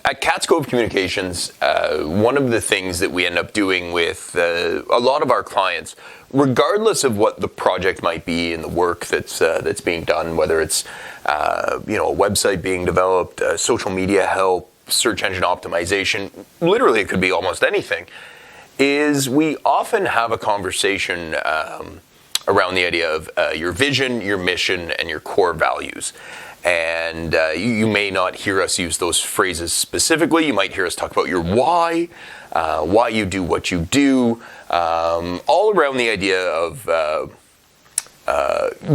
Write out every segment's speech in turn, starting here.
At Cats Cove Communications, one of the things that we end up doing with a lot of our clients, regardless of what the project might be and the work that's being done, whether it's a website being developed, social media help, search engine optimization, literally it could be almost anything, is we often have a conversation around the idea of your vision, your mission, and your core values. And you may not hear us use those phrases specifically. You might hear us talk about your why you do what you do, all around the idea of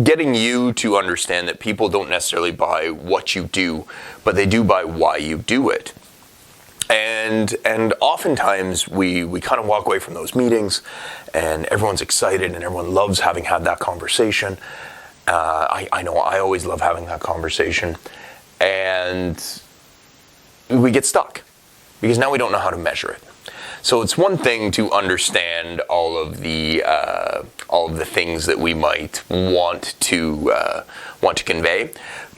getting you to understand that people don't necessarily buy what you do, but they do buy why you do it. And oftentimes we kind of walk away from those meetings and everyone's excited and everyone loves having had that conversation. I know I always love having that conversation, and we get stuck because now we don't know how to measure it. So it's one thing to understand all of the things that we might want to convey,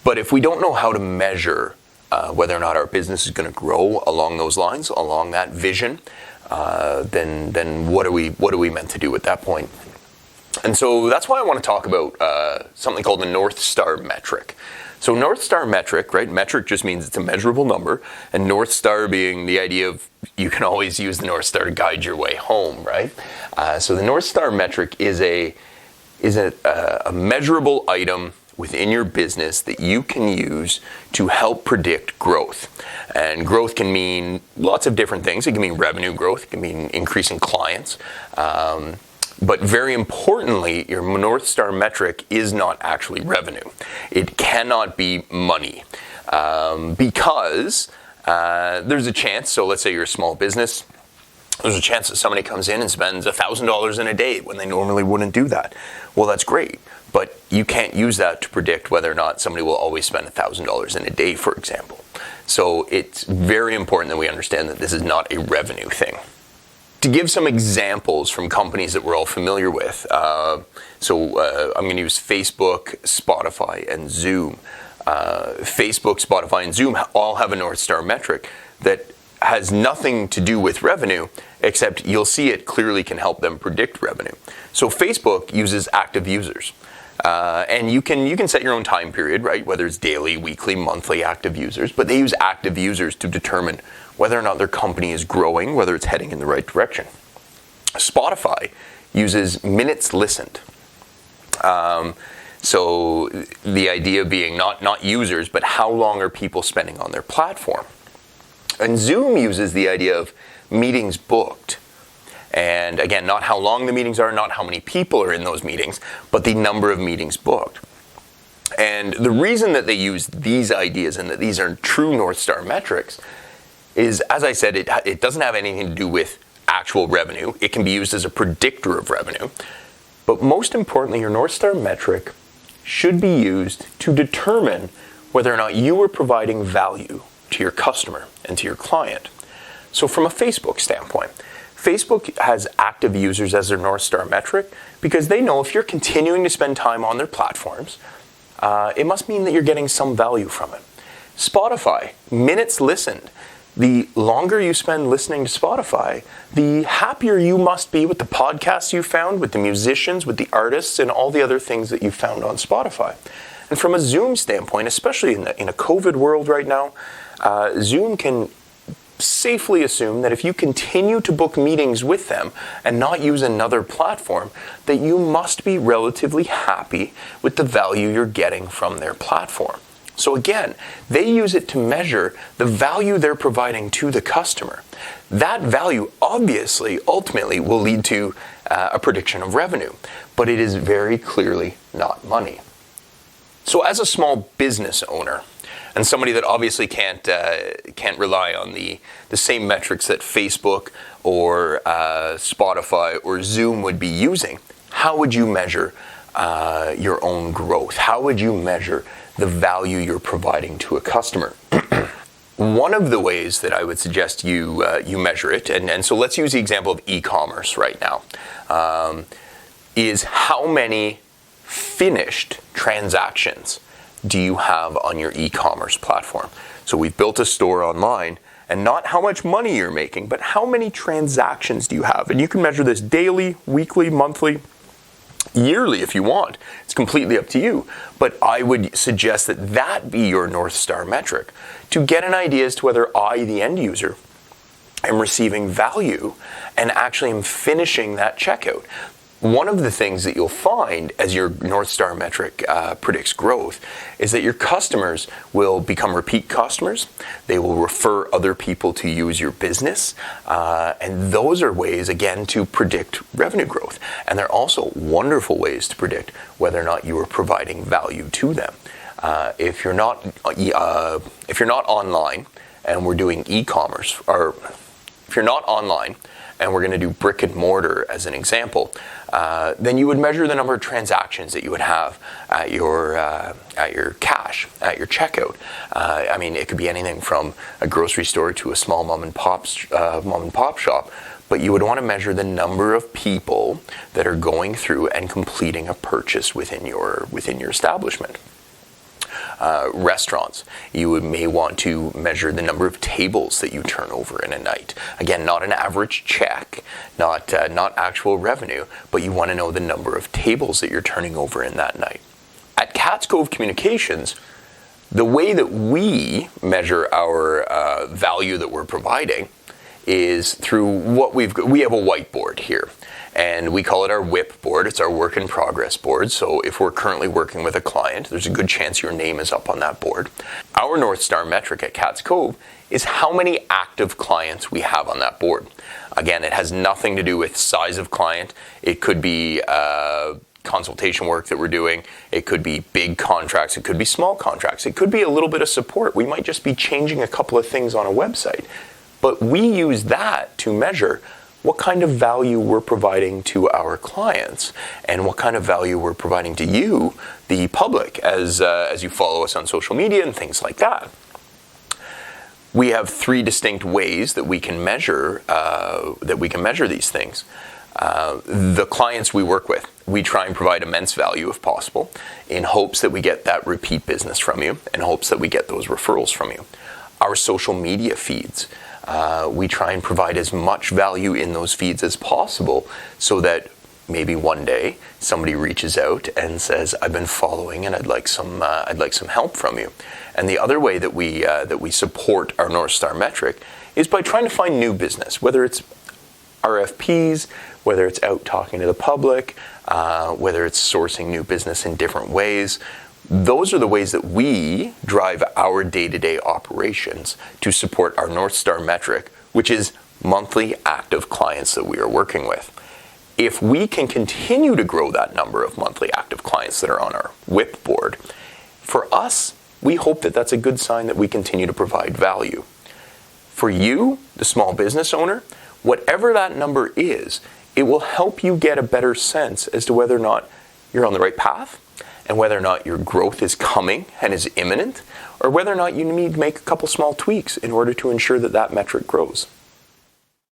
but if we don't know how to measure whether or not our business is going to grow along those lines, along that vision, then what are we meant to do at that point? And so that's why I want to talk about something called the North Star metric. So North Star metric, right? Metric just means it's a measurable number, and North Star being the idea of you can always use the North Star to guide your way home, right? So the North Star metric is a measurable item within your business that you can use to help predict growth. And growth can mean lots of different things. It can mean revenue growth. It can mean increasing clients. But very importantly, your North Star metric is not actually revenue. It cannot be money because there's a chance, so let's say you're a small business, there's a chance that somebody comes in and spends $1,000 in a day when they normally wouldn't do that. Well, that's great, but you can't use that to predict whether or not somebody will always spend $1,000 in a day, for example. So it's very important that we understand that this is not a revenue thing. To give some examples from companies that we're all familiar with, I'm going to use Facebook, Spotify, and Zoom. Facebook, Spotify, and Zoom all have a North Star metric that has nothing to do with revenue, except you'll see it clearly can help them predict revenue. So Facebook uses active users. And you can set your own time period, right? Whether it's daily, weekly, monthly active users, but they use active users to determine whether or not their company is growing, whether it's heading in the right direction. Spotify uses minutes listened. So the idea being not users, but how long are people spending on their platform? And Zoom uses the idea of meetings booked. And again, not how long the meetings are, not how many people are in those meetings, but the number of meetings booked. And the reason that they use these ideas and that these are true North Star metrics is, as I said, it doesn't have anything to do with actual revenue. It can be used as a predictor of revenue. But most importantly, your North Star metric should be used to determine whether or not you are providing value to your customer and to your client. So from a Facebook standpoint, Facebook has active users as their North Star metric because they know if you're continuing to spend time on their platforms, it must mean that you're getting some value from it. Spotify, minutes listened. The longer you spend listening to Spotify, the happier you must be with the podcasts you found, with the musicians, with the artists, and all the other things that you found on Spotify. And from a Zoom standpoint, especially in a COVID world right now, Zoom can safely assume that if you continue to book meetings with them and not use another platform, that you must be relatively happy with the value you're getting from their platform. So again, they use it to measure the value they're providing to the customer. That value obviously, ultimately, will lead to a prediction of revenue, but it is very clearly not money. So as a small business owner, and somebody that obviously can't rely on the same metrics that Facebook or Spotify or Zoom would be using, how would you measure your own growth? How would you measure the value you're providing to a customer? One of the ways that I would suggest you measure it, and so let's use the example of e-commerce right now, is how many finished transactions do you have on your e-commerce platform? So we've built a store online. And not how much money you're making, but how many transactions do you have? And you can measure this daily, weekly, monthly, yearly if you want. It's completely up to you. But I would suggest that that be your North Star metric to get an idea as to whether I, the end user, am receiving value and actually am finishing that checkout. One of the things that you'll find as your North Star metric predicts growth is that your customers will become repeat customers. They will refer other people to use your business. And those are ways, again, to predict revenue growth. And they're also wonderful ways to predict whether or not you are providing value to them. If you're not online and we're doing e-commerce, or if you're not online and we're going to do brick and mortar as an example, then you would measure the number of transactions that you would have at your cash, at your checkout. I mean, it could be anything from a grocery store to a small mom and pop shop. But you would want to measure the number of people that are going through and completing a purchase within your establishment. Restaurants, you may want to measure the number of tables that you turn over in a night. Again, not an average check, not actual revenue, but you want to know the number of tables that you're turning over in that night. At Cats Cove Communications, the way that we measure our value that we're providing is through what we have a whiteboard here. And we call it our WIP board. It's our work in progress board. So if we're currently working with a client, there's a good chance your name is up on that board. Our North Star metric at Cats Cove is how many active clients we have on that board. Again, it has nothing to do with size of client. It could be consultation work that we're doing. It could be big contracts. It could be small contracts. It could be a little bit of support. We might just be changing a couple of things on a website. But we use that to measure what kind of value we're providing to our clients and what kind of value we're providing to you, the public, as you follow us on social media and things like that. We have three distinct ways that we can measure these things. The clients we work with, we try and provide immense value if possible, in hopes that we get that repeat business from you, in hopes that we get those referrals from you. Our social media feeds, we try and provide as much value in those feeds as possible so that maybe one day somebody reaches out and says, I've been following and I'd like some help from you. And the other way that we support our North Star metric is by trying to find new business, whether it's RFPs, whether it's out talking to the public, whether it's sourcing new business in different ways. Those are the ways that we drive our day-to-day operations to support our North Star metric, which is monthly active clients that we are working with. If we can continue to grow that number of monthly active clients that are on our WIP board, for us, we hope that that's a good sign that we continue to provide value. For you, the small business owner, whatever that number is, it will help you get a better sense as to whether or not you're on the right path, and whether or not your growth is coming and is imminent, or whether or not you need to make a couple small tweaks in order to ensure that that metric grows.